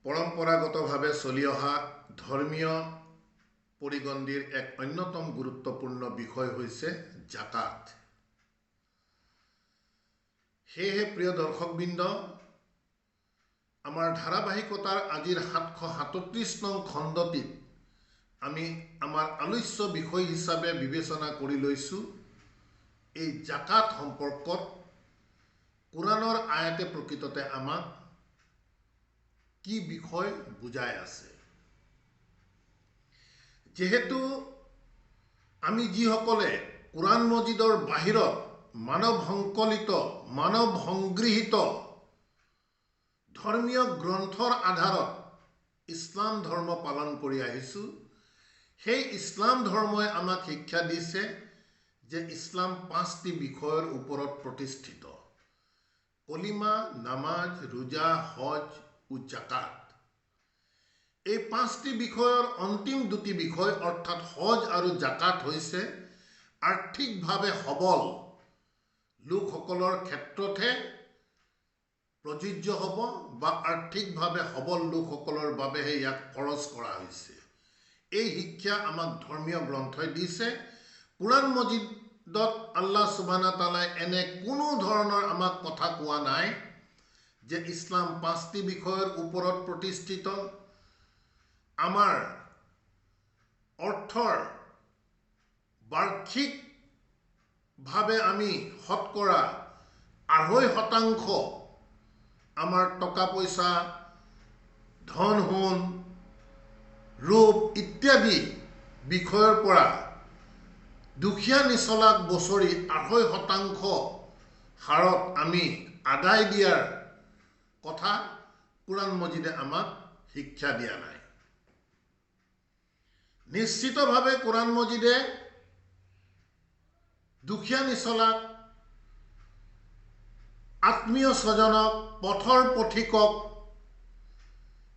পৰম্পৰাগতভাৱে চলি অহা ধৰ্মীয় পৰিগন্ধিৰ এক অন্যতম গুৰুত্বপূৰ্ণ বিষয় হৈছে জাকাত। সেয়েহে প্ৰিয় দৰ্শকবৃন্দ, আমাৰ ধাৰাবাহিকতাৰ আজিৰ 737 নং খণ্ডটিত আমি আমাৰ আলোচ্য বিষয় হিচাপে বিবেচনা কৰি লৈছোঁ এই জাকাত সম্পৰ্কত কোৰাণৰ আয়াতে প্ৰকৃততে আমাক কি বিষয় বুজাই আছে। যেহেতু আমি যিসকলে কোৰাণ মজিদৰ বাহিৰত মানৱ সংকলিত মানৱ সংগৃহীত ধৰ্মীয় গ্ৰন্থৰ আধাৰত ইছলাম ধৰ্ম পালন কৰি আহিছোঁ, সেই ইছলাম ধৰ্মই আমাক শিক্ষা দিছে যে ইছলাম 5টি বিষয়ৰ ওপৰত প্ৰতিষ্ঠিত: কলিমা, নামাজ, ৰোজা, হজ ও জাকাত। এই 5টি বিষয়ৰ অন্তিম 2টি বিষয় অৰ্থাৎ হজ আৰু জাকাত হৈছে আৰ্থিকভাৱে সবল লোকসকলৰ ক্ষেত্ৰতহে প্ৰযোজ্য হ'ব বা আৰ্থিকভাৱে সবল লোকসকলৰ বাবেহে ইয়াক খৰচ কৰা হৈছে। এই শিক্ষা আমাক ধৰ্মীয় গ্ৰন্থই দিছে। কোৰাণ মজিদত আল্লাহ সুবহানাহু তাআলাই এনে কোনো ধৰণৰ আমাক কথা কোৱা নাই যে ইছলাম 5টি বিষয়ৰ ওপৰত প্ৰতিষ্ঠিত। আমাৰ অৰ্থৰ বাৰ্ষিকভাৱে আমি শতকৰা 2.5% আমাৰ টকা পইচা, ধন সোণ, ৰূপ ইত্যাদি বিষয়ৰ পৰা দুখীয়া নিচলাক বছৰি 2.5% হাৰত আমি আদায় দিয়াৰ কথা কোৰাণ মজিদে আমাক শিক্ষা দিয়া নাই। নিশ্চিতভাৱে কোৰাণ মজিদে দুখীয়া নিচলাক, আত্মীয় স্বজনক, পথৰ পথিকক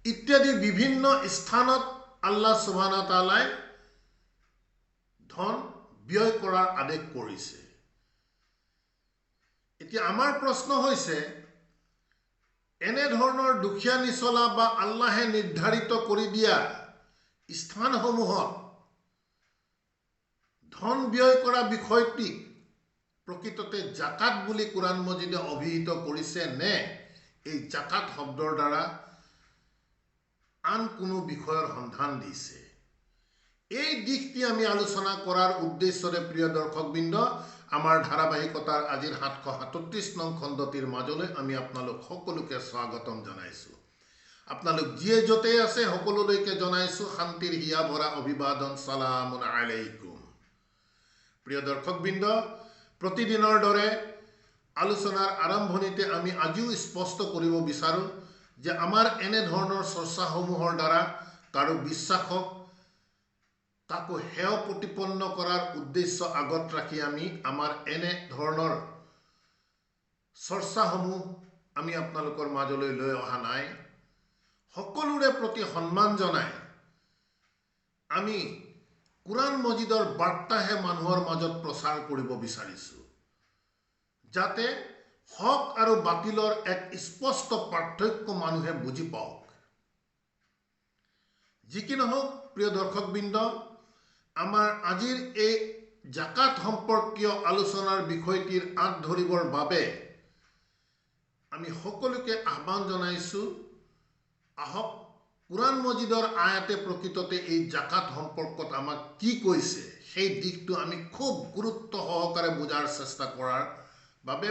ইত্যাদি বিভিন্ন স্থানত আল্লাহ সুবহানাহু তাআলাই ধন ব্যয় কৰাৰ আদেশ কৰিছে। এতিয়া আমাৰ প্ৰশ্ন হৈছে, এনেধৰণৰ দুখীয়া নিচলা বা আল্লাহে নিৰ্ধাৰিত কৰি দিয়া স্থানসমূহত ধন ব্যয় কৰা বিষয়টিক প্ৰকৃততে জাকাত বুলি কোৰাণ মজিদে অভিহিত কৰিছে নে এই জাকাত শব্দৰ দ্বাৰা আন কোনো বিষয়ৰ সন্ধান দিছে? এই দিশটি আমি আলোচনা কৰাৰ উদ্দেশ্যৰে প্ৰিয় দৰ্শকবৃন্দ, আমাৰ ধাৰাবাহিকতাৰ আজিৰ 737 নং খণ্ডটিৰ মাজলৈ আমি আপোনালোক সকলোকে স্বাগতম জনাইছোঁ। আপোনালোক যিয়ে য'তেই আছে সকলোলৈকে জনাইছোঁ শান্তিৰ হিয়া ভৰা অভিবাদন, সালামুন আলাইকুম। প্ৰিয় দৰ্শকবৃন্দ, প্ৰতিদিনৰ দৰে আলোচনাৰ আৰম্ভণিতে আমি আজিও স্পষ্ট কৰিব বিচাৰোঁ যে আমাৰ এনেধৰণৰ চৰ্চাসমূহৰ দ্বাৰা কাৰো বিশ্বাসক তাকো হেয় প্ৰতিপন্ন কৰাৰ উদ্দেশ্য আগত ৰাখি আমি আমাৰ এনে ধৰণৰ চৰ্চাসমূহ আমি আপোনালোকৰ মাজলৈ লৈ অহা নাই। সকলোৰে প্ৰতি সন্মান জনাই আমি কোৰাণ মজিদৰ বাৰ্তাহে মানুহৰ মাজত প্ৰচাৰ কৰিব বিচাৰিছোঁ, যাতে হক আৰু বাতিলৰ এক স্পষ্ট পাৰ্থক্য মানুহে বুজি পাওক। যি কি নহওক প্ৰিয় দৰ্শকবৃন্দ, আমাৰ আজিৰ এই জাকাত সম্পৰ্কীয় আলোচনাৰ বিষয়টিৰ আঁত ধৰিবৰ বাবে আমি সকলোকে আহ্বান জনাইছোঁ, আহক কোৰাণ মজিদৰ আয়াতে প্ৰকৃততে এই জাকাত সম্পৰ্কত আমাক কি কৈছে সেই দিশটো আমি খুব গুৰুত্ব সহকাৰে বুজাৰ চেষ্টা কৰাৰ বাবে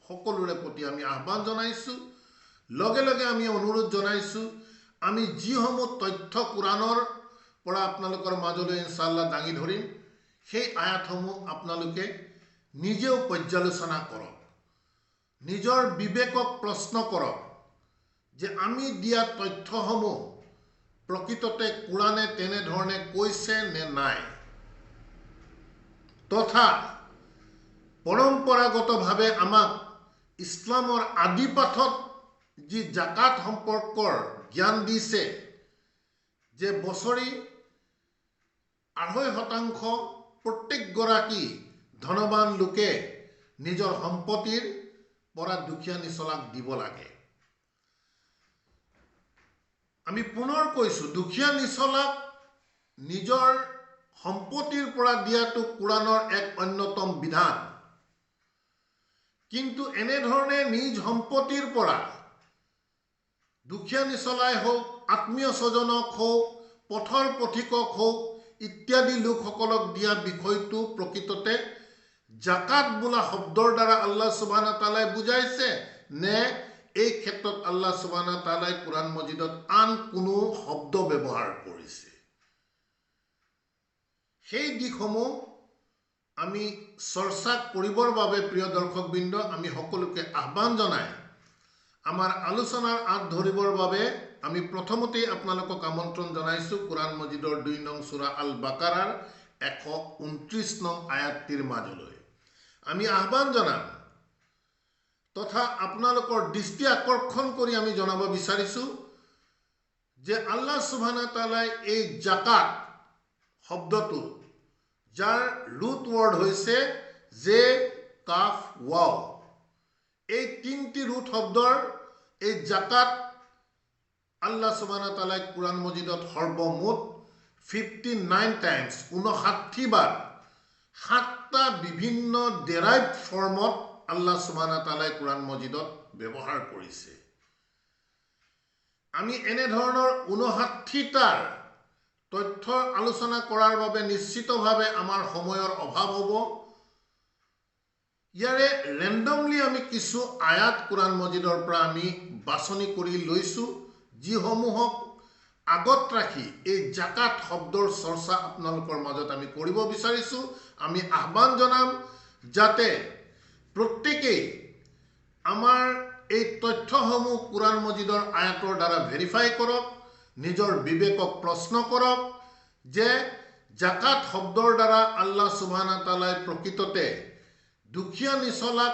সকলোৰে প্ৰতি আমি আহ্বান জনাইছোঁ। লগে লগে আমি অনুৰোধ জনাইছোঁ, আমি যিসমূহ তথ্য কোৰাণৰ পৰা আপোনালোকৰ মাজলৈ ইনশাআল্লাহ দাঙি ধৰিম, সেই আয়াতসমূহ আপোনালোকে নিজেও পৰ্যালোচনা কৰক, নিজৰ বিবেকক প্ৰশ্ন কৰক যে আমি দিয়া তথ্যসমূহ প্ৰকৃততে কোৰাণে তেনেধৰণে কৈছে নে নাই, তথা পৰম্পৰাগতভাৱে আমাক ইছলামৰ আদিপাঠত যি জাকাত সম্পৰ্কৰ জ্ঞান দিছে যে বছৰি 2.5% প্ৰত্যেকগৰাকী ধনবান লোকে নিজৰ সম্পত্তিৰ পৰা দুখীয়া নিচলাক দিব লাগে। আমি পুনৰ কৈছোঁ, দুখীয়া নিচলাক নিজৰ সম্পত্তিৰ পৰা দিয়াটো কোৰাণৰ এক অন্যতম বিধান। কিন্তু এনেধৰণে নিজ সম্পত্তিৰ পৰা দুখীয়া নিচলাই হওক, আত্মীয় স্বজনক হওক, পথৰ পথিকক হওক ইত্যাদি লোকসকলক দিয়া বিষয়টো প্ৰকৃততে জাকাত বোলা শব্দৰ দ্বাৰা আল্লাহ সুবহানাহু ওয়া তাআলাই বুজাইছে নে এই ক্ষেত্ৰত আল্লাহ সুবহানাহু ওয়া তাআলাই কোৰাণ মজিদত আন কোনো শব্দ ব্যৱহাৰ কৰিছে? সেই দিশসমূহ আমি চৰ্চা কৰিবৰ বাবে প্ৰিয় দৰ্শকবৃন্দ আমি সকলোকে আহ্বান জনাই আমাৰ আলোচনাৰ আঁত ধৰিবৰ বাবে আমি প্ৰথমতেই আপোনালোকক আমন্ত্ৰণ জনাইছোঁ কোৰাণ মজিদৰ ২ নং সূৰা আল বাকাৰাৰ ১২৯ নং আয়াতটিৰ মাজলৈ। আমি আহ্বান জনাম তথা আপোনালোকৰ দৃষ্টি আকৰ্ষণ কৰি আমি জনাব বিচাৰিছোঁ যে আল্লাহ সুবহানাহু ওয়া তাআলাই এই জাকাত শব্দটো যাৰ ৰুট ৱৰ্ড হৈছে জে কাফ ৱাও, এই তিনিটি ৰুট শব্দৰ এই জাকাত আল্লাহ সুবহানাহু ওয়া তাআলাই কোৰাণ মজিদত সৰ্বমুঠ 59 টাইমছ 59 বাৰ 7টা বিভিন্ন ডেৰাইভড ফৰ্মত আল্লাহ সুবহানাহু ওয়া তাআলাই কোৰাণ মজিদত ব্যৱহাৰ কৰিছে। আমি এনেধৰণৰ 59টাৰ তথ্য আলোচনা কৰাৰ বাবে নিশ্চিতভাৱে আমাৰ সময়ৰ অভাৱ হ'ব। ইয়াৰে ৰেণ্ডমলি আমি কিছু আয়াত কোৰাণ মজিদৰ পৰা আমি বাছনি কৰি লৈছোঁ, যিসমূহক আগত ৰাখি এই জাকাত শব্দৰ চৰ্চা আপোনালোকৰ মাজত আমি কৰিব বিচাৰিছোঁ। আমি আহ্বান জনাম যাতে প্ৰত্যেকেই আমাৰ এই তথ্যসমূহ কোৰাণ মজিদৰ আয়াতৰ দ্বাৰা ভেৰিফাই কৰক, নিজৰ বিবেকক প্ৰশ্ন কৰক যে জাকাত শব্দৰ দ্বাৰা আল্লাহ সুবহানাহু ওয়া তাআলাই প্ৰকৃততে দুখীয়া নিচলাক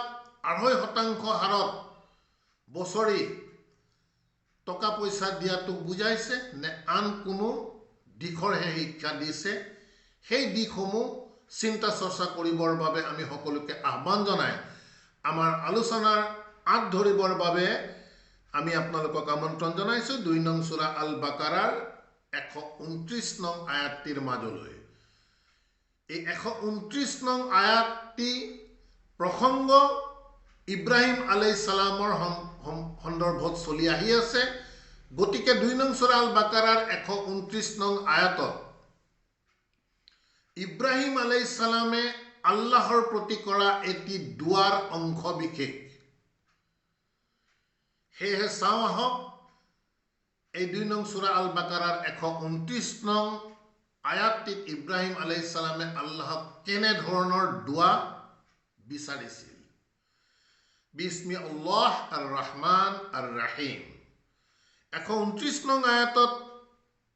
২.৫% হাৰত বছৰি টকা পইচা দিয়াটো বুজাইছে নে আন কোনো দিশৰহে শিক্ষা দিছে। সেই দিশসমূহ চিন্তা চৰ্চা কৰিবৰ বাবে আমি সকলোকে আহ্বান জনাই আমাৰ আলোচনাৰ আঁত ধৰিবৰ বাবে আমি আপোনালোকক আমন্ত্ৰণ জনাইছোঁ ২ নং সূৰা আল বাকাৰাৰ ১২৯ নং আয়াতটিৰ মাজলৈ। এই ১২৯ নং আয়াতটি প্ৰসংগ ইব্ৰাহিম আলাইহিছ সালামৰ সন্দৰ্ভত চলি আহি আছে। গতিকে ২ নং সূৰা আল বাকাৰাৰ ১২৯ নং আয়াতত ইব্ৰাহিম আলাইহিছ সালামে আল্লাহৰ প্ৰতি কৰা এটি দুৱাৰ অংশ বিশেষ। সেয়েহে চাওঁ আহক এই ২ নং সূৰা আল বাকাৰাৰ ১২৯ নং আয়াতটিত ইব্ৰাহিম আলাইহিছ সালামে আল্লাহক কেনেধৰণৰ দুৱা বিচাৰিছিল। বিস্মি আল্লাহ আৰ ৰহমান আৰ ৰাহিম। ১২৯ নং আয়াতত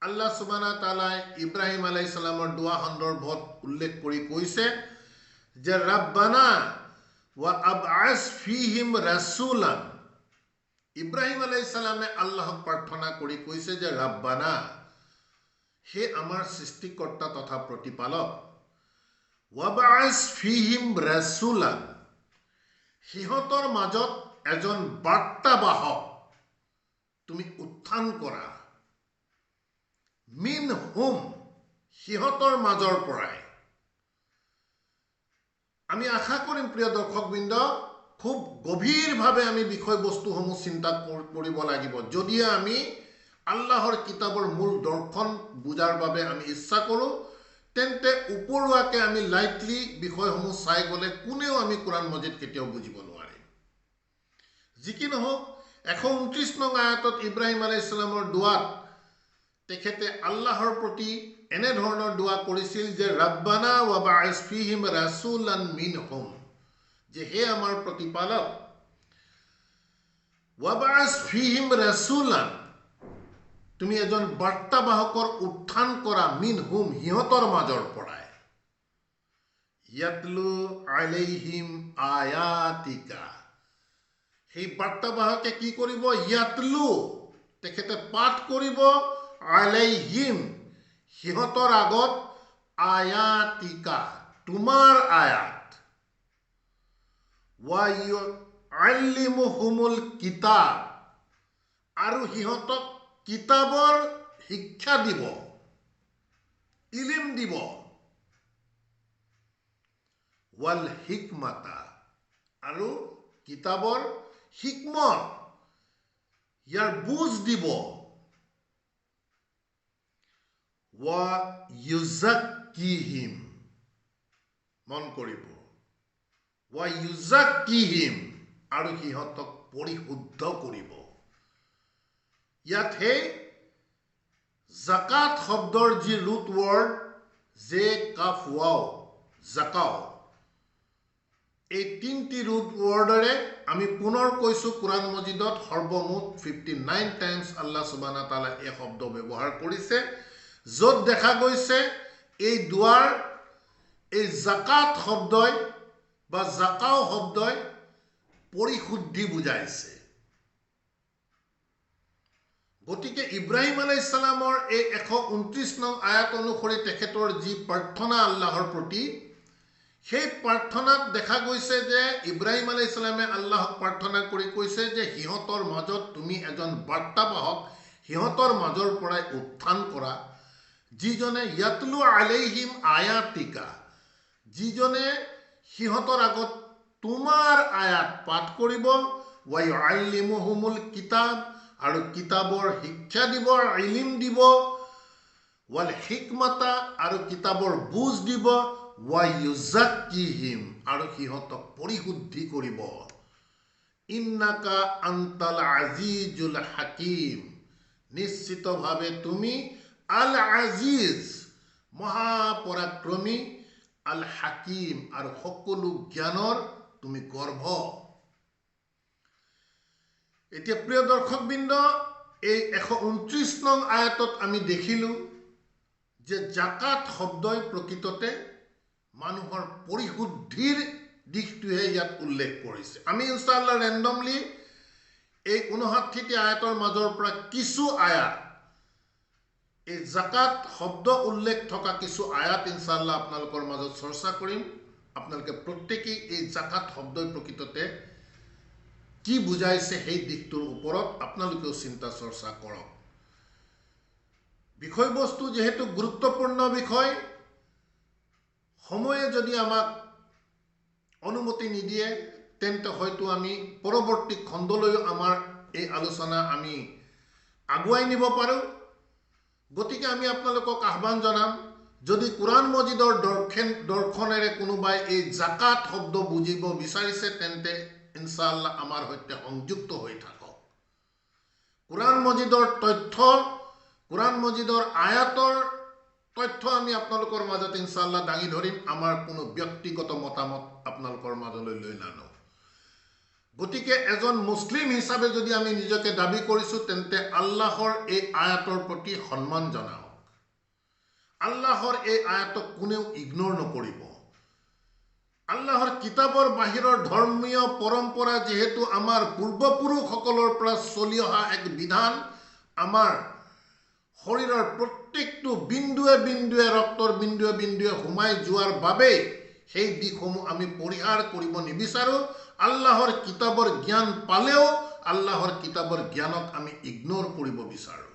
আল্লাহ সুবহানাহু ওয়া তাআলাই ইব্ৰাহিম আলাইহিছ সালামৰ দুৱা সন্দৰ্ভত উল্লেখ কৰি কৈছে যে ৰাব্বানা ওয়া আবআছ ফীহিম ৰাসূলান। ইব্ৰাহিম আলাইহিছ সালামে আল্লাহক প্ৰাৰ্থনা কৰি কৈছে যে ৰাব্বানা, হে আমাৰ সৃষ্টিকৰ্তা তথা প্ৰতিপালক, ওয়াবআছ ফীহিম ৰাসূলান, সিহঁতৰ মাজত এজন বাৰ্তাবাহক তুমি উত্থান কৰা, মিন হুম, সিহঁতৰ মাজৰ পৰাই। আমি আশা কৰিম প্ৰিয় দৰ্শকবৃন্দ খুব গভীৰভাৱে আমি বিষয়বস্তুসমূহ চিন্তা কৰিব লাগিব। যদি আমি আল্লাহৰ কিতাপৰ মূল দৰ্শন বুজাৰ বাবে আমি ইচ্ছা কৰোঁ তেন্তে উপৰুৱাকৈ আমি লাইটলি বিষয়সমূহ চাই গ'লে কোনেও আমি কোৰাণ মজিদ কেতিয়াও বুজিব নোৱাৰিম। যি কি নহওক ১২৯ নং আয়াতত ইব্ৰাহিম আলাইহিছ সালামৰ দুৱাত তেখেতে আল্লাহৰ প্ৰতি এনেধৰণৰ দুৱা কৰিছিল যে ৰাব্বানা ওয়াবআছ ফীহিম ৰাসূলান মিনহুম, যে হে আমাৰ প্ৰতিপালক ওয়াবআছ ফীহিম ৰাসূলান, তুমি এজন বাৰ্তাবাহকৰ উত্থান কৰা মিনহুম, সিহঁতৰ মাজৰ পৰাই, ইয়াতলু আলাইহিম আয়াতিকা, সেই বাৰ্তাবাহকে কি কৰিব, ইয়াতলু, তেখেতে পাঠ কৰিব, আলাইহিম, সিহঁতৰ আগত, আয়াতিকা, তোমাৰ আয়াত, ওয়া ইউআল্লিমুহুমুল কিতাব, আৰু সিহঁতক কিতাবৰ শিক্ষা দিব, ইলিম দিব, ৱাল হিকমাতা আৰু কিতাবৰ হিকমত ইয়াৰ বুজ দিব, ৱা ইউজাক্কিহিম মন কৰিব, ৱা ইউজাক্কিহিম আৰু সিহঁতক পৰিশুদ্ধ কৰিব। ইয়াত সেই জাকাত শব্দৰ যি ৰুট ৱৰ্ড জে কাফ ৱাও জাকাও, এই তিনিটি ৰুট ৱৰ্ডৰে আমি পুনৰ কৈছোঁ কোৰাণ মজিদত সৰ্বমুঠ 59 টাইমছ আল্লাহ সুবহানাহু ওয়া তাআলা এই শব্দ ব্যৱহাৰ কৰিছে, য'ত দেখা গৈছে এই দুৱাৰ এই জাকাত শব্দই বা জাকাও শব্দই পৰিশুদ্ধি বুজাইছে। গতিকে ইব্ৰাহিম আলাইহিছ সালামৰ এই 129 নং আয়াত অনুসৰি তেখেতৰ যি প্ৰাৰ্থনা আল্লাহৰ প্ৰতি, সেই প্ৰাৰ্থনাত দেখা গৈছে যে ইব্ৰাহিম আলাইহিছ সালামে আল্লাহক প্ৰাৰ্থনা কৰি কৈছে যে সিহঁতৰ মাজত তুমি এজন বাৰ্তাবাহক সিহঁতৰ মাজৰ পৰাই উত্থান কৰা, যিজনে ইয়াতলু আলাইহিম আয়াতিকা, যিজনে সিহঁতৰ আগত তোমাৰ আয়াত পাঠ কৰিব, ৱা ইউআল্লিমুহুমুল কিতাব আৰু কিতাবৰ শিক্ষা দিব, ইলিম দিব, ৱাল হিকমাতা আৰু কিতাবৰ বুজ দিব, ৱা ইউজাক্কিহিম আৰু সিহঁতক পৰিশুদ্ধি কৰিব। ইন্নাকা আনতাল আজিজুল হাকিম, নিশ্চিতভাৱে তুমি আল আজিজ মহাপৰাক্ৰমী, আল হাকিম আৰু সকলো জ্ঞানৰ তুমি গৰ্ভ। এতিয়া প্ৰিয় দৰ্শকবৃন্দ, এই 129 নং আয়াতত আমি দেখিলোঁ যে জাকাত শব্দই প্ৰকৃততে মানুহৰ পৰিশুদ্ধিৰ দিশটোহে ইয়াত উল্লেখ কৰিছে। আমি ইনশাআল্লাহ ৰেণ্ডমলি এই 59টি আয়াতৰ মাজৰ পৰা কিছু আয়াত, এই জাকাত শব্দ উল্লেখ থকা কিছু আয়াত ইনশাআল্লাহ আপোনালোকৰ মাজত চৰ্চা কৰিম। আপোনালোকে প্ৰত্যেকেই এই জাকাত শব্দই প্ৰকৃততে কি বুজাইছে সেই দিশটোৰ ওপৰত আপোনালোকেও চিন্তা চৰ্চা কৰক। বিষয়বস্তু যেহেতু গুৰুত্বপূৰ্ণ বিষয়, সময়ে যদি আমাক অনুমতি নিদিয়ে তেন্তে হয়তো আমি পৰৱৰ্তী খণ্ডলৈও আমাৰ এই আলোচনা আমি আগুৱাই নিব পাৰোঁ। গতিকে আমি আপোনালোকক আহ্বান জনাম, যদি কোৰাণ মজিদৰ দৰ্শনেৰে কোনোবাই এই জাকাত শব্দ বুজিব বিচাৰিছে তেন্তে ইনশাআল্লাহ আমাৰ সৈতে সংযুক্ত হৈ থাকক। কোৰাণ মজিদৰ তথ্য, কোৰাণ মজিদৰ আয়াতৰ তথ্য আমি আপোনালোকৰ মাজত ইনশাআল্লাহ দাঙি ধৰিম। আমাৰ কোনো ব্যক্তিগত মতামত আপোনালোকৰ মাজলৈ লৈ নানো। গতিকে এজন মুছলিম হিচাপে যদি আমি নিজকে দাবী কৰিছোঁ তেন্তে আল্লাহৰ এই আয়াতৰ প্ৰতি সন্মান জনাওক। আল্লাহৰ এই আয়াতক কোনেও ইগনোৰ নকৰিব। আল্লাহৰ কিতাবৰ বাহিৰৰ ধৰ্মীয় পৰম্পৰা যিহেতু আমাৰ পূৰ্বপুৰুষসকলৰ পৰা চলি অহা এক বিধান, আমাৰ শৰীৰৰ প্ৰত্যেকটো বিন্দুৱে বিন্দুৱে, ৰক্তৰ বিন্দুৱে বিন্দুৱে সোমাই যোৱাৰ বাবেই সেই দিশসমূহ আমি পৰিহাৰ কৰিব নিবিচাৰোঁ। আল্লাহৰ কিতাবৰ জ্ঞান পালেও আল্লাহৰ কিতাবৰ জ্ঞানক আমি ইগনোৰ কৰিব বিচাৰোঁ,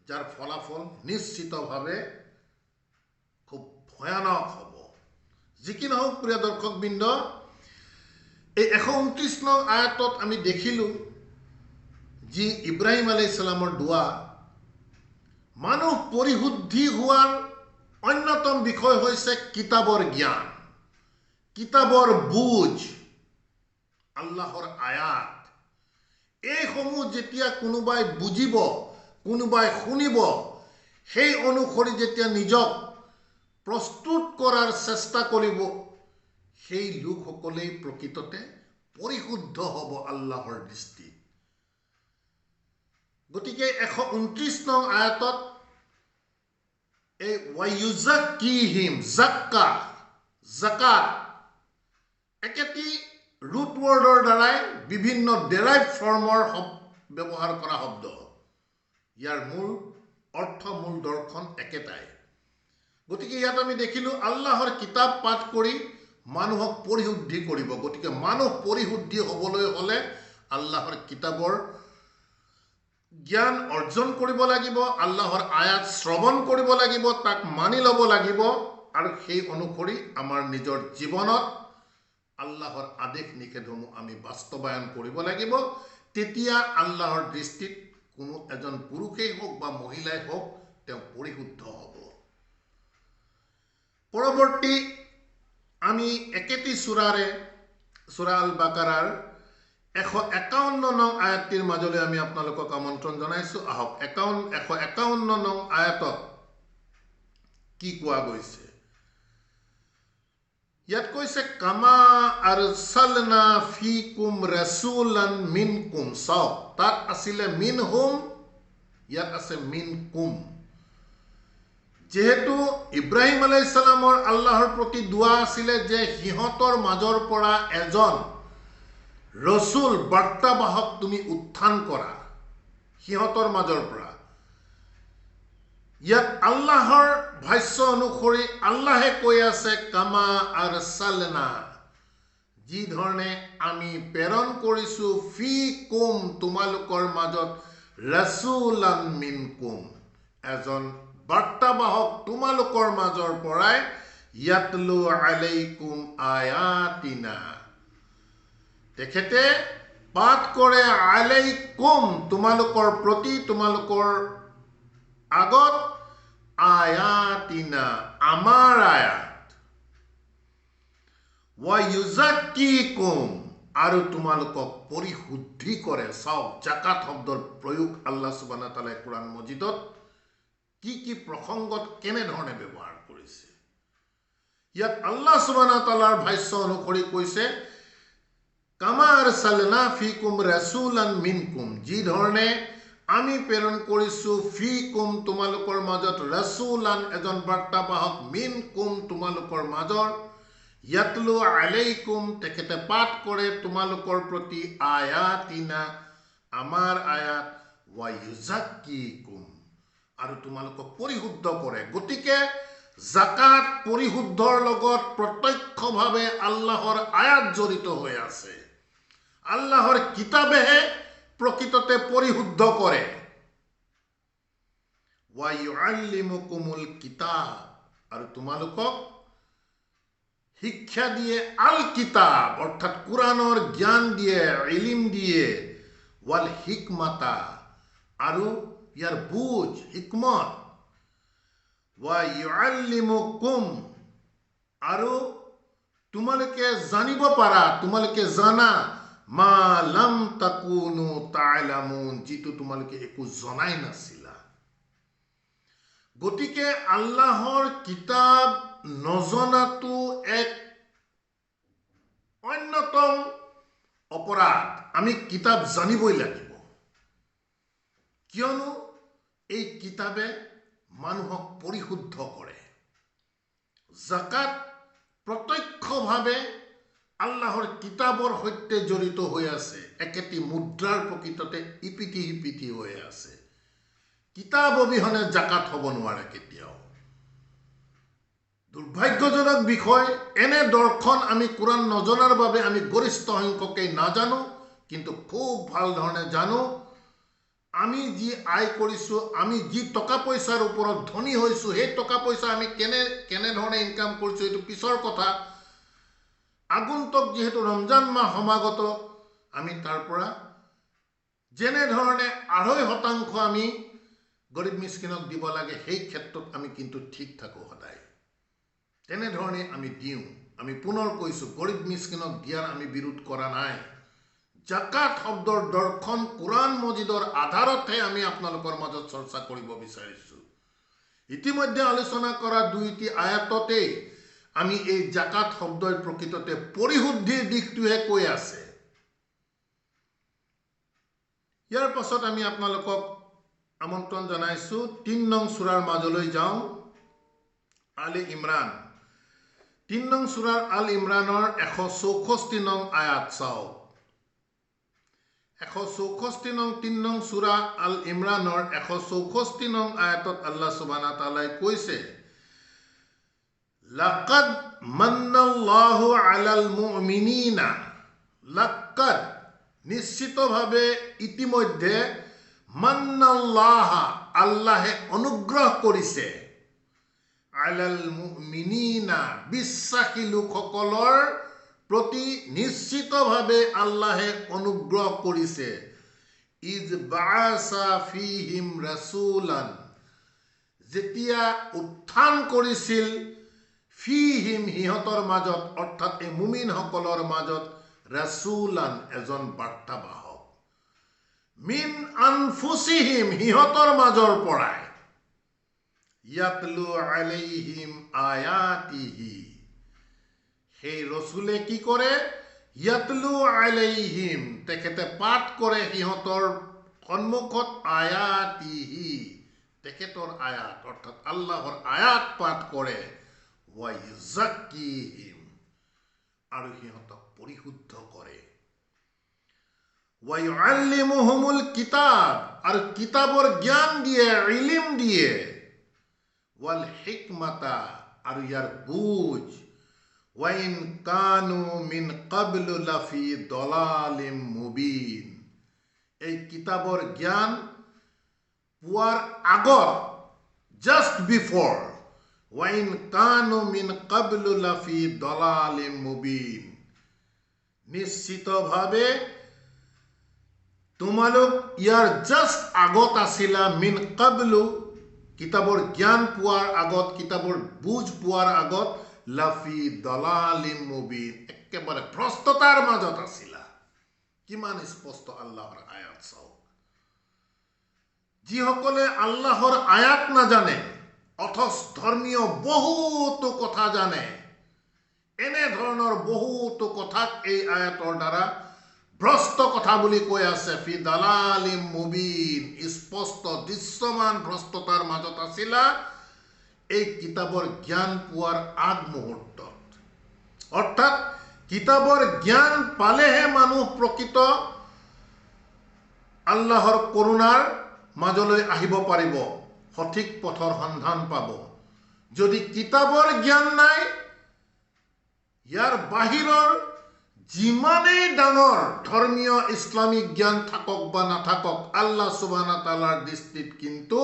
যাৰ ফলাফল নিশ্চিতভাৱে খুব ভয়ানক হ'ব। যি কি নহওক প্ৰিয় দৰ্শকবৃন্দ, এই 129 নং আয়াতত আমি দেখিলোঁ যি ইব্ৰাহিম আলাইহিছ সালামৰ দোৱা, মানুহ পৰিশুদ্ধি হোৱাৰ অন্যতম বিষয় হৈছে কিতাবৰ জ্ঞান, কিতাবৰ বুজ, আল্লাহৰ আয়াত। এইসমূহ যেতিয়া কোনোবাই বুজিব, কোনোবাই শুনিব, সেই অনুসৰি যেতিয়া নিজক প্ৰস্তুত কৰাৰ চেষ্টা কৰিব, সেই লোকসকলেই প্ৰকৃততে পৰিশুদ্ধ হ'ব আল্লাহৰ দৃষ্টিত। গতিকে 129 নং আয়াতত এই ৱায়ুজাক্কিহিম, জাক্কা, জাকাত একেটি ৰুট ৱৰ্ডৰ দ্বাৰাই বিভিন্ন ডেৰাইভ ফৰ্মৰ ব্যৱহাৰ কৰা শব্দ। ইয়াৰ মূল অৰ্থ, মূল দৰ্শন একেটাই। গতিকে ইয়াত আমি দেখিলোঁ আল্লাহৰ কিতাপ পাঠ কৰি মানুহক পৰিশুদ্ধি কৰিব। গতিকে মানুহ পৰিশুদ্ধি হ'বলৈ হ'লে আল্লাহৰ কিতাবৰ জ্ঞান অৰ্জন কৰিব লাগিব, আল্লাহৰ আয়াত শ্ৰৱণ কৰিব লাগিব, তাক মানি ল'ব লাগিব আৰু সেই অনুসৰি আমাৰ নিজৰ জীৱনত আল্লাহৰ আদেশ নিষেধসমূহ আমি বাস্তৱায়ন কৰিব লাগিব। তেতিয়া আল্লাহৰ দৃষ্টিত কোনো এজন পুৰুষেই হওক বা মহিলাই হওক তেওঁ পৰিশুদ্ধ হ'ব। পৰৱৰ্তী আমি একেটি সূৰা আল বাকাৰাৰ 151 নং আয়াতটিৰ মাজলৈ আমি আপোনালোকক আমন্ত্ৰণ জনাইছো। আহক 151 নং আয়াতত কি কোৱা গৈছে। ইয়াত কৈছে কামা আৰসালনা ফিকুম ৰাসূলান মিনকুম। চাওক, তাত আছিলে মিনহুম, ইয়াত আছে মিনকুম। যেহেতু ইব্ৰাহিম আলাইহিস সালামৰ আল্লাহৰ প্ৰতি দোৱা আছিলে যে সিহঁতৰ মাজৰ পৰা এজন ৰসুল বাৰ্তাবাহক তুমি উত্থান কৰা, সিহঁতৰ মাজৰ পৰা। ইয়াত আল্লাহৰ ভাষ্য অনুসৰি আল্লাহে কৈ আছে কামা আৰসালনা, যি ধৰণে আমি প্ৰেৰণ কৰিছো ফিকুম, তোমালোকৰ মাজত, ৰাসূলান মিনকুম, এজন বাৰ্তাবাহক তোমালোকৰ মাজৰ পৰাই, ইয়াতলু আলাইকুম আয়াতিনা, তেখেতে পাঠ কৰে আলাইকুম, তোমালোকৰ প্ৰতি, তোমালোকৰ আগত, আয়াতিনা, আমাৰ আয়াত, ওয়া ইউজাক্কিকুম, আৰু তোমালোকক পৰিশুদ্ধি কৰে। চাওক, জাকাত শব্দৰ প্ৰয়োগ আল্লাহ সুবহানাহু ওয়া তাআলাই কোৰআন মজিদত কি প্ৰসংগত কেনেধৰণে ব্যৱহাৰ কৰিছে। ইয়াত আল্লাহ সুবহানাহু ওয়া তাআলাৰ ভাষ্য অনুসৰি কৈছে কামা আৰসালনা ফিকুম ৰাসূলান মিনকুম, যি ধৰণে আমি প্ৰেৰণ কৰিছো ফিকুম, তোমালোকৰ মাজত, ৰাসূলান, এজন বাৰ্তাবাহক, মিনকুম, তোমালোকৰ মাজৰ, ইয়াতলু আলাইকুম, তেখেতে পাঠ কৰে তোমালোকৰ প্ৰতি, আয়াতিনা, আমাৰ আয়াত, ওয়া ইউজাক্কিকুম, আৰু তোমালোকক পৰিশুদ্ধ কৰে। গতিকে জাকাত পৰিশুদ্ধৰ লগত প্ৰত্যক্ষভাৱে আল্লাহৰ আয়াত জড়িত হৈ আছে। আল্লাহৰ কিতাবেহে প্ৰকৃততে পৰিশুদ্ধ কৰে। ওয়া ইউআল্লিমুকুমুল কিতাব, আৰু তোমালোকক শিক্ষা দিয়ে আল কিতাব, অৰ্থাৎ কোৰআনৰ জ্ঞান দিয়ে, ইলম দিয়ে, ওয়াল হিকমাতা, আৰু ইয়াৰ বুজ, হিকমত, ওয়া ইউআল্লিমুকুম, আৰু তোমালোকে জানিব পাৰা, তোমালোকে জানা, মা লাম তাকুনু তা'লামুন, যিটো তোমালোকে একো জনাই নাছিলা। গতিকে আল্লাহৰ কিতাব নজনাটো এক অন্যতম অপৰাধ। আমি কিতাব জানিবই লাগিব, কিয়নো এই কিতাবে মানুহক পৰিশুদ্ধ কৰে। জাকাত প্ৰত্যক্ষভাৱে আল্লাহৰ কিতাবৰ সৈতে জড়িত হৈ আছে, একেটি মুদ্ৰাৰ প্ৰকৃততে ইপিঠি সিপিঠি হৈ আছে। কিতাব অবিহনে জাকাত হ'ব নোৱাৰে কেতিয়াও। দুৰ্ভাগ্যজনক বিষয়, এনে দৰ্শন আমি কোৰআন নজনাৰ বাবে আমি গৰিষ্ঠ সংখ্যকেই নাজানো, কিন্তু খুব ভাল ধৰণে জানো আমি যি আয় কৰিছো, আমি যি টকা পইচাৰ ওপৰত ধনী হৈছো, সেই টকা পইচা আমি কেনেধৰণে ইনকাম কৰিছো এইটো পিছৰ কথা। আগন্তুক যেহেতু ৰমজান মাহ সমাগত, আমি তাৰ পৰা যেনেধৰণে 2.5% আমি গৰীব মিস্কিনক দিব লাগে, সেই ক্ষেত্ৰত আমি কিন্তু ঠিক থাকো সদায়, তেনেধৰণে আমি দিওঁ। আমি পুনৰ কৈছো, গৰীব মিস্কিনক দিয়াৰ আমি বিৰোধ কৰা নাই। জাকাত শব্দৰ দৰ্শন কোৰআন মজিদৰ আধাৰতহে আমি আপোনালোকৰ মাজত চৰ্চা কৰিব বিচাৰিছো। ইতিমধ্যে আলোচনা কৰা 2টি আয়াততেই আমি এই জাকাত শব্দই প্ৰকৃততে পৰিশুদ্ধিৰ দিশটোহে কৈ আছে। ইয়াৰ পাছত আমি আপোনালোকক আমন্ত্ৰণ জনাইছো 3 নং সূৰাৰ মাজলৈ যাওঁ। আলে ইমৰান, 3 নং সূৰাৰ আল ইমৰানৰ 164 নং আয়াত চাওক। 164 নং 3 নং সূৰা আল ইমৰানৰ 164 নং আয়াতত আল্লাহ সুবহানাহু ওয়া তাআলাই কৈছে, লাকাদ মান্নাল্লাহু আলাল মুমিনিনা, লাকাদ, নিশ্চিতভাৱে ইতিমধ্যে, মান্নাল্লাহ আল্লাহে অনুগ্ৰহ কৰিছে আলাল মুমিনিনা বিশ্বাসী লোকসকলৰ প্ৰতি নিশ্চিতভাৱে আল্লাহে অনুগ্ৰহ কৰিছে ইজ বাআসা ফিহিম ৰাসূলান যেতিয়া উত্থান কৰিছিল ফিহিম সিহঁতৰ মাজত অৰ্থাৎ এই মুমিনসকলৰ মাজত ৰাসূলান এজন বাৰ্তাবাহক মিন আনফুসিহিম সিহঁতৰ মাজৰ পৰাই ইয়াতলু আলাইহিম আয়াতিহি সেই ৰসুলে কি কৰে ইয়াতলু আলাইহিম তেখেতে পাঠ কৰে সিহঁতৰ সন্মুখত আয়াতিহি তেখেতৰ আয়াত অৰ্থাৎ আল্লাহৰ আয়াত পাঠ কৰে ওয়া ইউজাক্কিহিম আৰু সিহঁতক পৰিশুদ্ধ কৰে ওয়া ইউআল্লিমুহুমুল কিতাব আৰু কিতাবৰ জ্ঞান দিয়ে ইলম দিয়ে ওয়াল হিকমাতা আৰু ইয়াৰ বুঝ ওয়াইন কানু মিন ক্বাবলু লাফি দলালিম মুবিন এই কিতাবৰ জ্ঞান পোৱাৰ আগত জাস্ট বিফৰ ওয়াইন কানু মিন ক্বাবলু লাফি দলালিম মুবিন নিশ্চিতভাৱে তোমালোক ইয়াৰ জাস্ট আগত আছিলা মিন ক্বাবলু কিতাবৰ জ্ঞান পোৱাৰ আগত কিতাবৰ বুঝ পোৱাৰ আগত লাফি দলালিম মুবিন একেবাৰে ভ্ৰষ্টতাৰ মাজত আছিলা কিমান স্পষ্ট আল্লাহৰ আয়াত চাওক যিসকলে আল্লাহৰ আয়াত নাজানে অথচ ধৰ্মীয় বহুতো কথা জানে এনে ধৰণৰ বহুতো কথাক এই আয়াতৰ দ্বাৰা ভ্ৰষ্ট কথা বুলি কৈ আছে ফি দালালিম মুবিন স্পষ্ট দৃশ্যমান ভ্ৰষ্টতাৰ মাজত আছিলা এই কিতাবৰ জ্ঞান পোৱাৰ আগ মুহূৰ্তত অৰ্থাৎ কিতাবৰ জ্ঞান পালেহে মানুহ প্ৰকৃত আল্লাহৰ কৰোণাৰ মাজলৈ আহিব পাৰিব সঠিক পথৰ সন্ধান পাব যদি কিতাবৰ জ্ঞান নাই ইয়াৰ বাহিৰৰ যিমানেই ডাঙৰ ধৰ্মীয় ইছলামিক জ্ঞান থাকক বা নাথাকক আল্লাহ সুবহানাহু তাআলাৰ দৃষ্টিত কিন্তু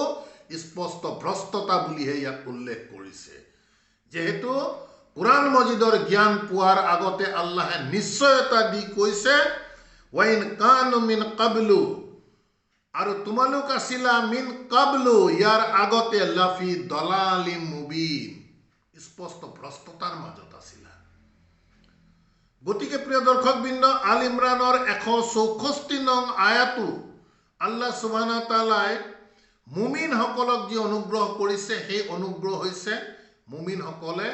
স্পষ্ট ভ্ৰষ্টতা বুলিহে ইয়াক উল্লেখ কৰিছে যেহেতু কুৰাণ মজিদৰ জ্ঞান পোৱাৰ আগতে আল্লাহে নিশ্চয়তা দি কৈছে ওয়াইন কানু মিন ক্বাবলু আৰু তোমালোক আছিলা মিন ক্বাবলু ইয়াৰ আগতে লাফি দলালিম মুবিন স্পষ্ট ভ্ৰষ্টতাৰ মাজত আছিলা গতিকে প্ৰিয় দৰ্শকবৃন্দ আল ইমৰানৰ 164 নং আয়াতো আল্লাহ সুবহানাহু তাআলাই মুমিনসকলক যি অনুগ্ৰহ কৰিছে সেই অনুগ্ৰহ হৈছে মুমিনসকলে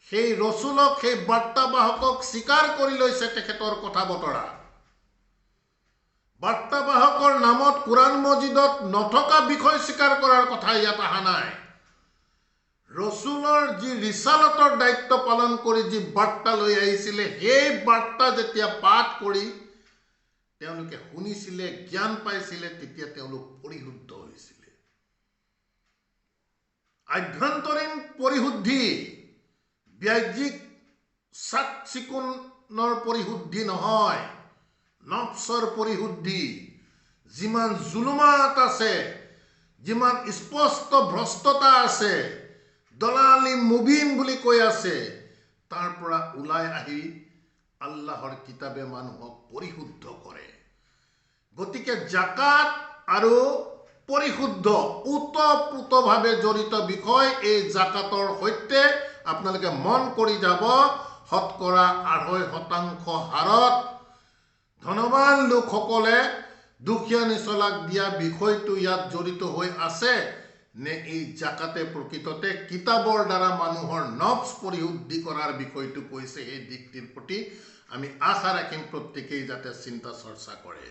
সেই ৰসুলক সেই বাৰ্তাবাহকক স্বীকাৰ কৰি লৈছে তেখেতৰ কথা বতৰা বাৰ্তাবাহকৰ নামত কুৰাণ মজিদত নথকা বিষয় স্বীকাৰ কৰাৰ কথা ইয়াত অহা নাই ৰসুলৰ যি ৰিসালতৰ দায়িত্ব পালন কৰি যি বাৰ্তা লৈ আহিছিলে সেই বাৰ্তা যেতিয়া পাঠ কৰি তেওঁলোকে শুনিছিলে জ্ঞান পাইছিলে তেতিয়া তেওঁলোক পৰিশুদ্ধ হৈছিলে আভ্যন্তৰীণ পৰিশুদ্ধি ব্যাজিক সাত চিকুণৰ পৰিশুদ্ধি নহয় নফসৰ পৰিশুদ্ধি যিমান জুলুমাত আছে যিমান স্পষ্ট ভ্ৰষ্টতা আছে দলালিম মুবিন বুলি কৈ আছে তাৰ পৰা ওলাই আহি আল্লাহৰ কিতাবে মানুহক পৰিশুদ্ধ কৰে গতিকে জাকাত আৰু পৰিশুদ্ধ উতপ্ৰোতভাৱে জড়িত বিষয় এই জাকাতৰ সৈতে আপোনালোকে মন কৰি যাব শতকৰা 2.5% হাৰত ধনবান লোকসকলে দুখীয়া নিচলাক দিয়া বিষয়টো ইয়াত জড়িত হৈ আছে নে এই জাকাতে প্ৰকৃততে কিতাবৰ দ্বাৰা মানুহৰ নফস পৰিশুদ্ধি কৰাৰ বিষয়টো কৈছে এই দিকটিৰ প্ৰতি আমি আশা ৰাখিম প্ৰত্যেকেই যাতে চিন্তা চৰ্চা কৰে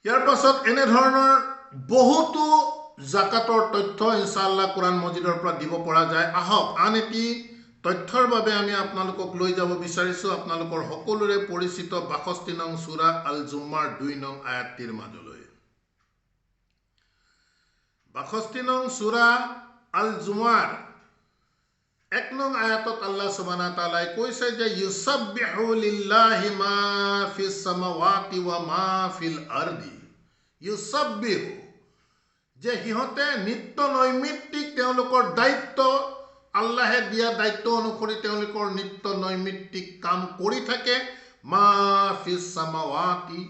ইয়াৰ পাছত এনে ধৰণৰ বহুতো জাকাতৰ তথ্য ইনশাআল্লাহ কুৰাণ মজিদৰ পৰা দিব পৰা যায় আহক আন এটি তথ্যৰ বাবে আমি আপোনালোকক লৈ যাব বিচাৰিছো আপোনালোকৰ সকলোৰে পৰিচিত 62 নং সূৰা আল জুমাৰ 2 নং আয়াতটিৰ মাজলৈ 62 নং সূৰা আল জুমাৰ 1 নং আয়াতত আল্লাহ সুবহানাহু তাআলাই কৈছে যে ইউসাব্বিহু লিল্লাহি মা ফিস সামাওয়াতি ওয়া মা ফিল আরদি ইউসাব্বিহু, যে সিহঁতে নিত্য নৈমিত্তিক তেওঁলোকৰ দায়িত্ব, আল্লাহে দিয়া দায়িত্ব অনুসৰি তেওঁলোকৰ নিত্য নৈমিত্তিক কাম কৰি থাকে। মা ফিছ সামাৱাতি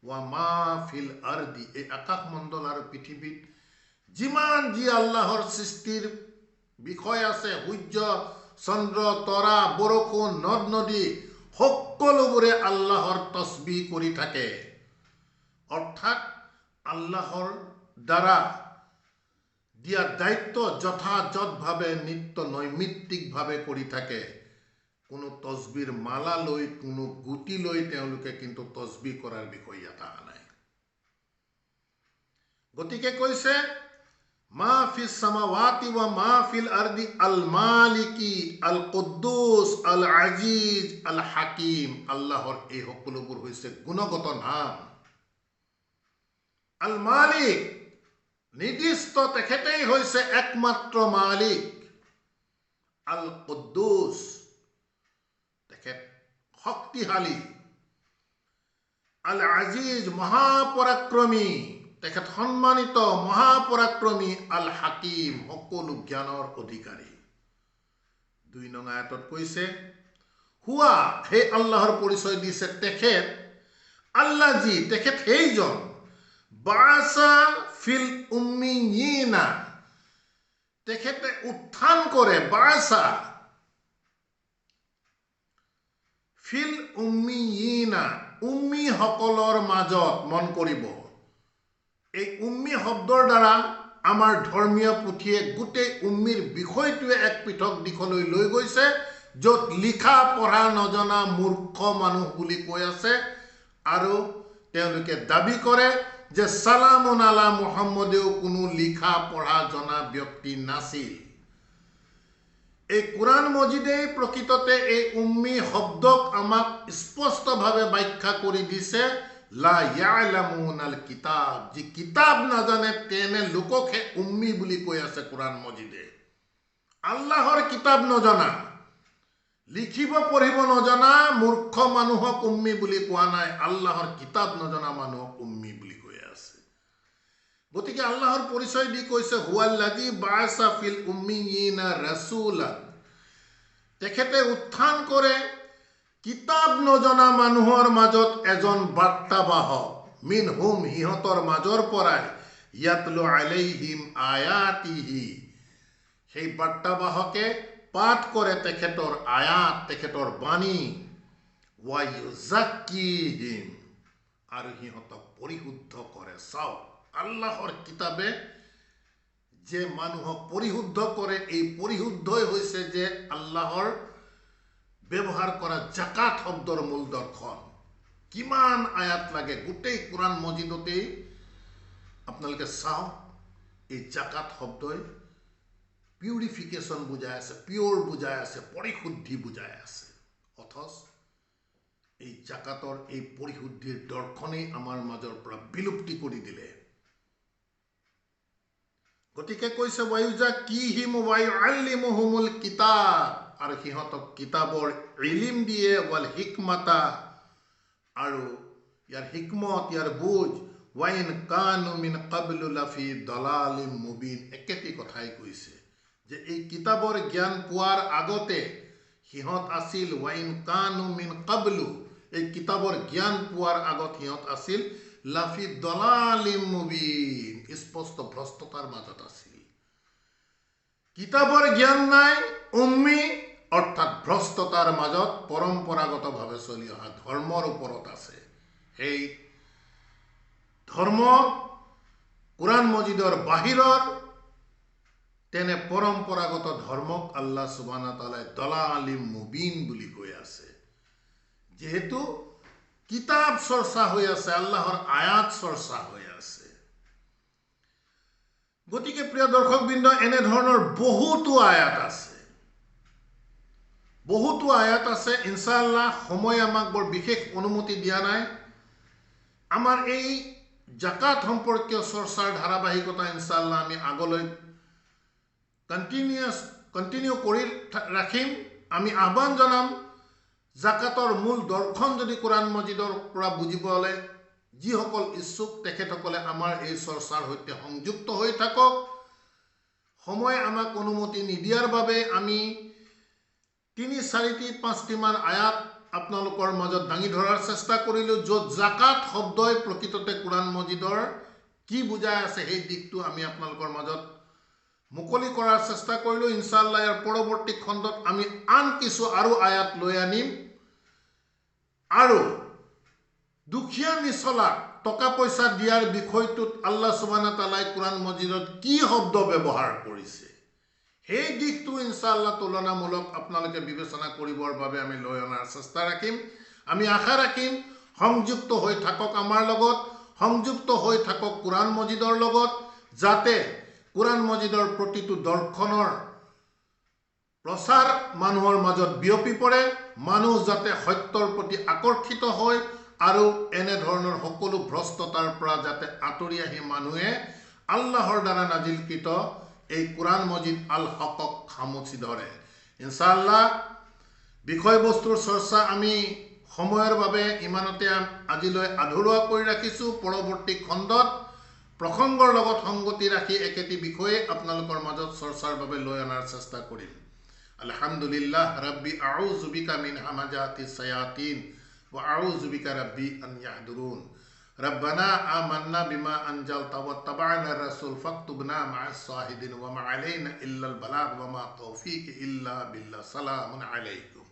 ওয়া মা ফিল আৰদি, এই আকাশমণ্ডল আৰু পৃথিৱীত যিমান যি আল্লাহৰ সৃষ্টিৰ বিষয় আছে, সূৰ্য চন্দ্ৰ তৰা বৰষুণ নদ নদী সকলোবোৰে আল্লাহৰ তসবিহ কৰি থাকে। অৰ্থাৎ আল্লাহৰ দ্বাৰা দিয়া দায়িত্ব যথাযথভাৱে নিত্য নৈমিত্তিকভাৱে কৰি থাকে। কোনো তসবিৰ মালা লৈ, কোনো গুটি লৈ তেওঁলোকে কিন্তু তসবিহ কৰাৰ বিষয় ইয়াত অহা নাই। গতিকে কৈছে মা ফিছ সামাৱাতি ওয়া মা ফিল আৰদি আল মালিকি আল কুদ্দুছ আল আজিজ আল হাকিম। আল্লাহৰ এই সকলোবোৰ হৈছে গুণগত নাম। আল মালিক, নিৰ্দিষ্ট তেখেতেই হৈছে একমাত্ৰ মালিক। আল কুদ্দুছ, তেখেত শক্তিশালী। আল আজিজ, মহাপৰাক্ৰমী, তেখেত সন্মানিত মহাপৰাক্ৰমী। আল হাকিম, সকলো জ্ঞানৰ অধিকাৰী। ২ নং আয়াতত কৈছে হুৱা, সেই আল্লাহৰ পৰিচয় দিছে তেখেত। আল্লাজি, তেখেত সেইজন। বাআছা ফিল উম্মিয়িনা, তেখেতে উত্থান কৰে। বাআছা ফিল উম্মিয়িনা, উম্মি সকলৰ মাজত। মন কৰিব, এই উম্মি শব্দৰ দ্বাৰা আমাৰ ধৰ্মীয় পুথিয়ে গোটেই উম্মিৰ বিষয়টোৱে এক পৃথক দিশলৈ লৈ গৈছে, য'ত লিখা পঢ়া নজনা মূৰ্খ মানুহ বুলি কৈ আছে। আৰু তেওঁলোকে দাবী কৰে যে সালামুন আলা মুহাম্মদেও কোনো লিখা পঢ়া জনা ব্যক্তি নাছিল। এই কোরআন মজিদেই প্ৰকৃততে এই উম্মি শব্দক আমাক স্পষ্টভাৱে ব্যাখ্যা কৰি দিছে। লা ইয়ালামুনাল কিতাব, যি কিতাব নাজানে তেনে লোককহে উম্মি বুলি কৈ আছে কোরআন মজিদে। আল্লাহৰ কিতাব নজনা, লিখিব পঢ়িব নজনা মূৰ্খ মানুহক উম্মি বুলি কোৱা নাই, আল্লাহৰ কিতাব নজনা মানুহক উম্মি বুলি কৈ আছে। গতিকে আল্লাহৰ পৰিচয় দি কৈছে হুৱাল্লাযী বাআছা ফিল উম্মিয়িনা ৰাসূলান, তেখেতে উত্থান কৰে কিতাব নজনা মানুহৰ মাজত এজন বাৰ্তাবাহক। মিনহুম, সিহঁতৰ মাজৰ পৰাই। ইয়াতলু আলাইহিম আয়াতিহি, সেই বাৰ্তাবাহকে পাঠ কৰে তেখেতৰ আয়াত, তেখেতৰ বাণী। ওয়া ইউযাক্কিহিম, আৰু সিহঁতক পৰিশুদ্ধ কৰে। চাওক, আল্লাহৰ কিতাবে যে মানুহক পৰিশুদ্ধ কৰে, এই পৰিশুদ্ধই হৈছে যে আল্লাহৰ ব্যৱহাৰ কৰা জাকাত শব্দৰ মূল দৰ্শন। কিমান আয়াত লাগে গোটেই কোৰআন মজিদতেই আপোনালোকে চাওক, এই জাকাত শব্দই পিউৰিফিকেশ্যন বুজাই আছে, পিয়ৰ বুজাই আছে, পৰিশুদ্ধি বুজাই আছে। অথচ এই জাকাতৰ এই পৰিশুদ্ধিৰ দৰ্শনেই আমাৰ মাজৰ পৰা বিলুপ্তি কৰি দিলে। গতিকে কৈছে ওয়ায়ুযাক্কিহিম ওয়া ইউআল্লিমুহুমুল কিতাব, আৰু সিহঁতক কিতাবৰ ইলিম দিয়ে। ওয়াল হিকমাতা, আৰু ইয়াৰ হিকমত, ইয়াৰ বুজ। ওয়াইন কানু মিন ক্বাবলু লাফি দালালিম মুবিন, একেটি কথাই কৈছে যে এই কিতাবৰ জ্ঞান পোৱাৰ আগতে সিহঁত আছিল। ওয়াইন কানু মিন ক্বাবলু, এই কিতাবৰ জ্ঞান পোৱাৰ আগত সিহঁত আছিল লাফি দালালিম মুবিন, স্পষ্ট ভ্ৰষ্টতাৰ মাজত আছিল। কিতাবৰ জ্ঞান নাই, উম্মি অৰ্থাৎ ভ্ৰষ্টতাৰ মাজত পৰম্পৰাগতভাৱে চলি অহা ধৰ্মৰ ওপৰত আছে। সেই ধৰ্ম কোৰআন মজিদৰ বাহিৰৰ তেনে পৰম্পৰাগত ধৰ্মক আল্লাহ সুবহানাহু ওয়া তাআলাই দালালিম মুবিন বুলি কৈ আছে। যেহেতু কিতাব চৰ্চা হৈ আছে, আল্লাহৰ আয়াত চৰ্চা হৈ আছে। গতিকে প্ৰিয় দৰ্শকবৃন্দ, এনেধৰণৰ বহুতো আয়াত আছে, বহুতো আয়াত আছে। ইনশাআল্লাহ সময় আমাক বৰ বিশেষ অনুমতি দিয়া নাই। আমাৰ এই জাকাত সম্পৰ্কীয় চৰ্চাৰ ধাৰাবাহিকতা ইনশাআল্লাহ আমি আগলৈ কণ্টিনিউ কৰি ৰাখিম। আমি আহ্বান জনাম, জাকাতৰ মূল দৰ্শন যদি কোৰআন মজিদৰ পৰা বুজিবলৈ যিসকল ইচ্ছুক তেখেতসকলে আমাৰ এই চৰ্চাৰ সৈতে সংযুক্ত হৈ থাকক। সময় আমাক অনুমতি নিদিয়াৰ বাবে আমি ৩-৪-৫টি মান আয়াত আপোনালোকৰ মাজত দাঙি ধৰাৰ চেষ্টা কৰিলোঁ, য'ত জাকাত শব্দই প্ৰকৃততে কোৰাণ মজিদৰ কি বুজাই আছে সেই দিশটো আমি আপোনালোকৰ মাজত মুকলি কৰাৰ চেষ্টা কৰিলোঁ। ইনশাআল্লাহ ইয়াৰ পৰৱৰ্তী খণ্ডত আমি আন কিছু আৰু আয়াত লৈ আনিম আৰু দুখীয়া নিচলাক টকা পইচা দিয়াৰ বিষয়টোত আল্লাহ সুবহানাহু তাআলাই কোৰাণ মজিদত কি শব্দ ব্যৱহাৰ কৰিছে সেই দিশটো ইনশাআল্লাহ তুলনামূলক আপোনালোকে বিবেচনা কৰিবৰ বাবে আমি লৈ অনাৰ চেষ্টা ৰাখিম। আমি আশা ৰাখিম সংযুক্ত হৈ থাকক আমাৰ লগত, সংযুক্ত হৈ থাকক কোৰাণ মজিদৰ লগত, যাতে কোৰাণ মজিদৰ প্ৰতিটো দৰ্শনৰ প্ৰচাৰ মানুহৰ মাজত বিয়পি পৰে, মানুহ যাতে সত্যৰ প্ৰতি আকৰ্ষিত হয় আৰু এনে ধৰণৰ সকলো ভ্ৰষ্টতাৰ পৰা যাতে আঁতৰি আহি মানুহে আল্লাহৰ দ্বাৰা নাজিলকৃত এই কোৰাণ মজিদ আল হকক খামুচি ধৰে। ইনশাআল্লাহ বিষয়বস্তুৰ চৰ্চা আমি সময়ৰ বাবে ইমানতে আজিলৈ আধৰুৱা কৰি ৰাখিছোঁ। পৰৱৰ্তী খণ্ডত প্ৰসংগৰ লগত সংগতি ৰাখি একেটি বিষয়ে আপোনালোকৰ মাজত চৰ্চাৰ বাবে লৈ অনাৰ চেষ্টা কৰিম। আলহামদুলিল্লাহ ৰাব্বি আউযু বিকা মিন হামাজাতিছ শায়াতিন ওয়া আউযু বিকা রাব্বি আন ইয়াহদুরুন। রব্বানা আমান্না বিমা আনজালতা ওয়াত্তাবা'না রাসূল ফাকতুবনা মা'আস শাহিদিন ওয়া মা আলাইনা ইল্লাল বালাগ ওয়া মা তাওফীকি ইল্লা বিল্লাহ। সালামুন আলাইকুম।